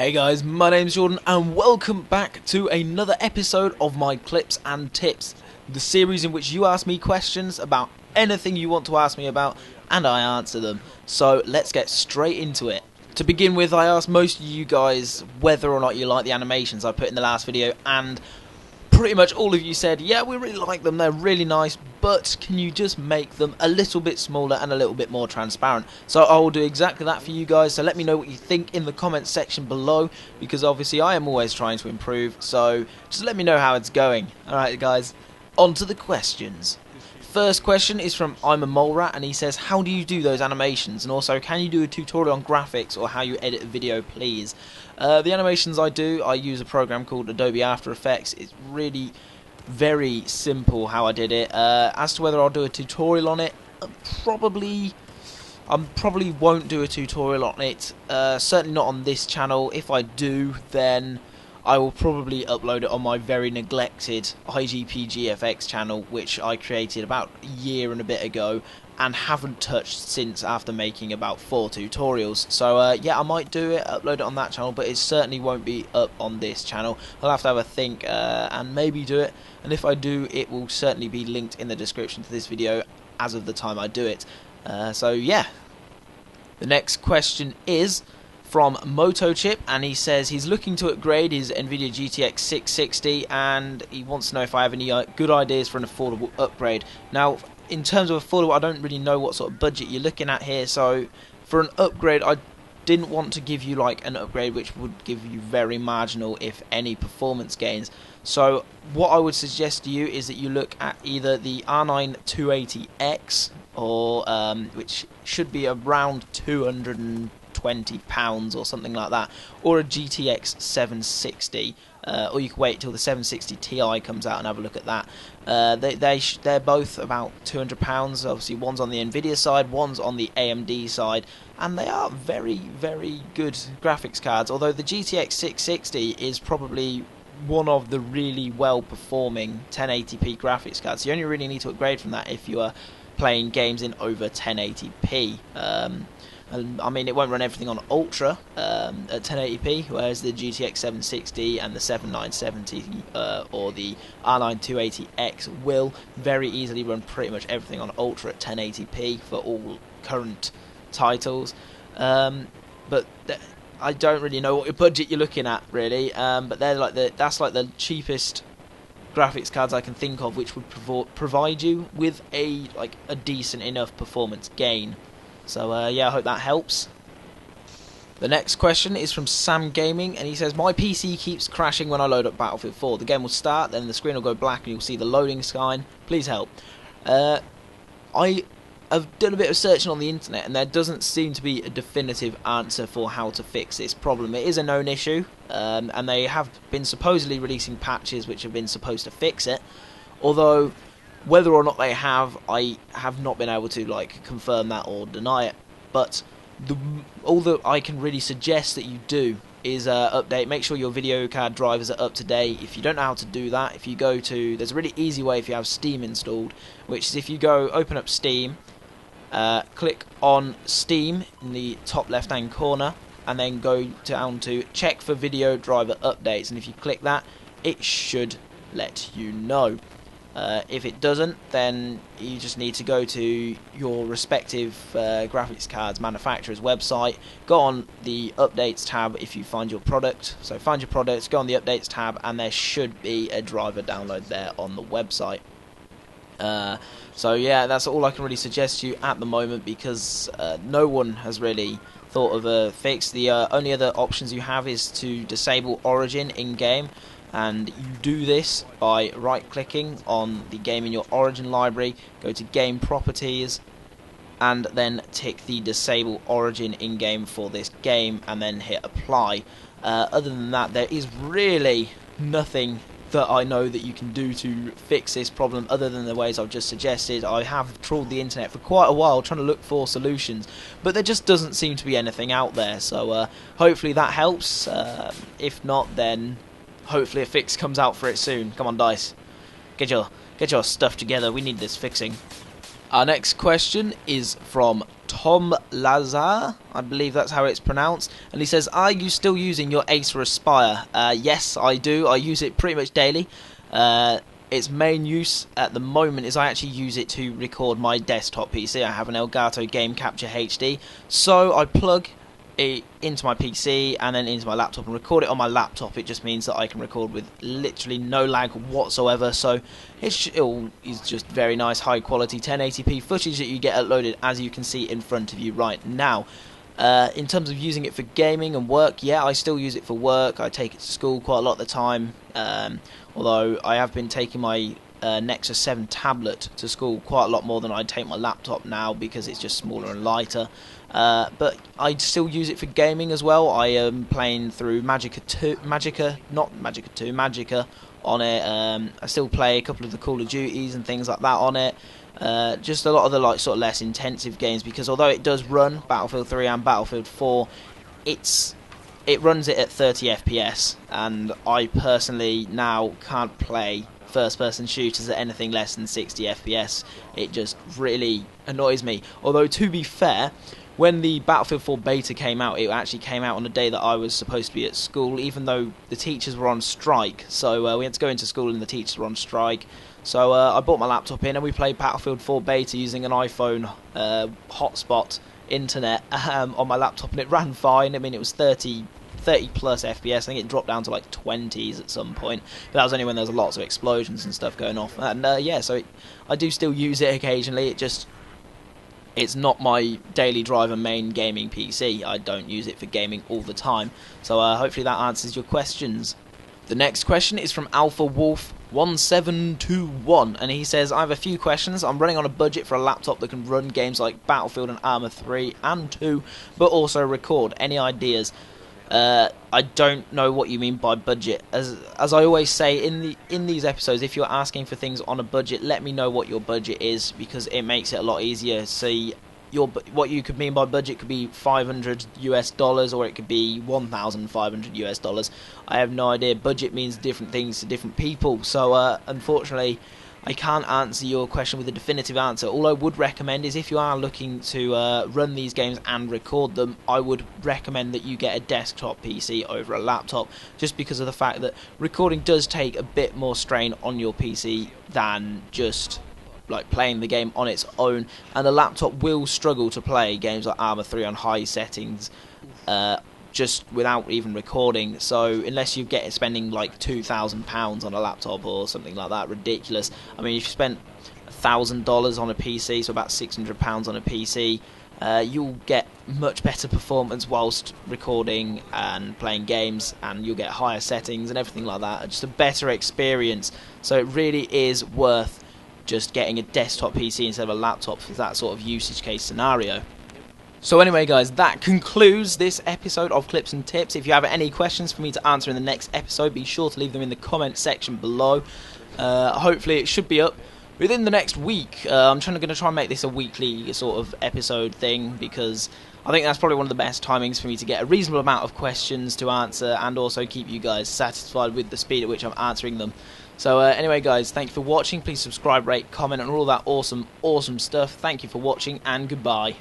Hey guys, my name's Jordan and welcome back to another episode of my Clips and Tips, the series in which you ask me questions about anything you want to ask me about and I answer them. So let's get straight into it. To begin with, I asked most of you guys whether or not you like the animations I put in the last video, and pretty much all of you said, yeah, we really like them, they're really nice, but can you just make them a little bit smaller and a little bit more transparent? So I will do exactly that for you guys, so let me know what you think in the comments section below, because obviously I am always trying to improve, so just let me know how it's going. Alright guys, on to the questions. First question is from I'm a Mole Rat, and he says, how do you do those animations, and also can you do a tutorial on graphics or how you edit a video, please? The animations I do, I use a program called Adobe After Effects. It's really very simple how I did it. As to whether I'll do a tutorial on it, I probably won't do a tutorial on it, certainly not on this channel. If I do, then I will probably upload it on my very neglected IGPGFX channel, which I created about a year and a bit ago and haven't touched since, after making about 4 tutorials. So yeah, I might do it, upload it on that channel, but it certainly won't be up on this channel. I'll have to have a think and maybe do it, and if I do, it will certainly be linked in the description to this video as of the time I do it. So yeah. The next question is from MotoChip, and he says he's looking to upgrade his Nvidia GTX 660 and he wants to know if I have any good ideas for an affordable upgrade. Now, in terms of affordable, I don't really know what sort of budget you're looking at here, so for an upgrade I didn't want to give you like an upgrade which would give you very marginal, if any, performance gains. So what I would suggest to you is that you look at either the R9 280X, or which should be around £220 or something like that, or a GTX 760, or you can wait till the 760 Ti comes out and have a look at that. They're both about £200. Obviously one's on the Nvidia side, one's on the AMD side, and they are very, very good graphics cards, although the GTX 660 is probably one of the really well performing 1080p graphics cards. So you only really need to upgrade from that if you are playing games in over 1080p. I mean, it won't run everything on Ultra at 1080p, whereas the GTX 760 and the 7970 or the R9 280X will very easily run pretty much everything on Ultra at 1080p for all current titles. But I don't really know what your budget you're looking at, really. But they're like that's like the cheapest graphics cards I can think of, which would provide you with a decent enough performance gain. So yeah, I hope that helps. The next question is from Sam Gaming, and he says, my PC keeps crashing when I load up Battlefield 4. The game will start, then the screen will go black and you'll see the loading sign. Please help. I have done a bit of searching on the internet, and there doesn't seem to be a definitive answer for how to fix this problem. It is a known issue, and they have been supposedly releasing patches which have been supposed to fix it, although whether or not they have, I have not been able to confirm that or deny it. But all that I can really suggest that you do is update. Make sure your video card drivers are up to date. If you don't know how to do that, if you go to, there's a really easy way if you have Steam installed, which is if you go open up Steam, click on Steam in the top left hand corner, and then go down to check for video driver updates, and if you click that, it should let you know. If it doesn't, then you just need to go to your respective graphics cards manufacturer's website, go on the updates tab if you find your product. So find your products, go on the updates tab, and there should be a driver download there on the website. So yeah, that's all I can really suggest to you at the moment, because no one has really thought of a fix. The only other options you have is to disable Origin in-game, and you do this by right-clicking on the game in your Origin library, go to Game Properties, and then tick the Disable Origin in-game for this game, and then hit Apply. Other than that, there is really nothing that I know that you can do to fix this problem other than the ways I've just suggested. I have trawled the internet for quite a while trying to look for solutions, but there just doesn't seem to be anything out there, so hopefully that helps. If not, then hopefully a fix comes out for it soon. Come on, DICE, get your stuff together, we need this fixing. Our next question is from Tom Lazar, I believe that's how it's pronounced, and he says, are you still using your Acer Aspire? Yes, I do. I use it pretty much daily. Its main use at the moment is I actually use it to record my desktop PC. I have an Elgato Game Capture HD, so I plug it into my PC and then into my laptop and record it on my laptop. It just means that I can record with literally no lag whatsoever, so it's just very nice high quality 1080p footage that you get uploaded, as you can see in front of you right now. In terms of using it for gaming and work, yeah, I still use it for work. I take it to school quite a lot of the time, although I have been taking my Nexus 7 tablet to school quite a lot more than I take my laptop now, because it's just smaller and lighter. But I still use it for gaming as well. I am playing through Magica on it. I still play a couple of the Call of Duties and things like that on it. Just a lot of the sort of less intensive games, because although it does run Battlefield 3 and Battlefield 4, it runs it at 30 FPS, and I personally now can't play first-person shooters at anything less than 60 FPS. It just really annoys me. Although, to be fair, when the Battlefield 4 beta came out, it actually came out on a day that I was supposed to be at school, even though the teachers were on strike. So we had to go into school and the teachers were on strike. So I bought my laptop in and we played Battlefield 4 beta using an iPhone hotspot internet on my laptop, and it ran fine. I mean, it was 30 plus FPS. I think it dropped down to like 20s at some point, but that was only when there was lots of explosions and stuff going off. And yeah, so I do still use it occasionally. It's not my daily driver main gaming PC. I don't use it for gaming all the time. So hopefully that answers your questions. The next question is from Alpha Wolf 1721, and he says, I have a few questions. I'm running on a budget for a laptop that can run games like Battlefield and Arma 3 and 2, but also record. Any ideas? I don't know what you mean by budget. As I always say in these episodes, if you're asking for things on a budget, let me know what your budget is, because it makes it a lot easier. See, what you could mean by budget could be $500 US, or it could be $1,500 US. I have no idea. Budget means different things to different people. So unfortunately, I can't answer your question with a definitive answer. All I would recommend is, if you are looking to run these games and record them, I would recommend that you get a desktop PC over a laptop, just because of the fact that recording does take a bit more strain on your PC than just like playing the game on its own, and the laptop will struggle to play games like Arma 3 on high settings just without even recording. So unless you get spending like £2,000 on a laptop or something like that ridiculous, I mean, if you spent $1,000 on a PC, so about £600 on a PC, you'll get much better performance whilst recording and playing games, and you'll get higher settings and everything like that, just a better experience. So it really is worth just getting a desktop PC instead of a laptop for that sort of usage case scenario. So anyway guys, that concludes this episode of Clips and Tips. If you have any questions for me to answer in the next episode, be sure to leave them in the comment section below. Hopefully it should be up within the next week. I'm going to try and make this a weekly sort of episode thing, because I think that's probably one of the best timings for me to get a reasonable amount of questions to answer, and also keep you guys satisfied with the speed at which I'm answering them. So anyway guys, thank you for watching. Please subscribe, rate, comment, and all that awesome stuff. Thank you for watching, and goodbye.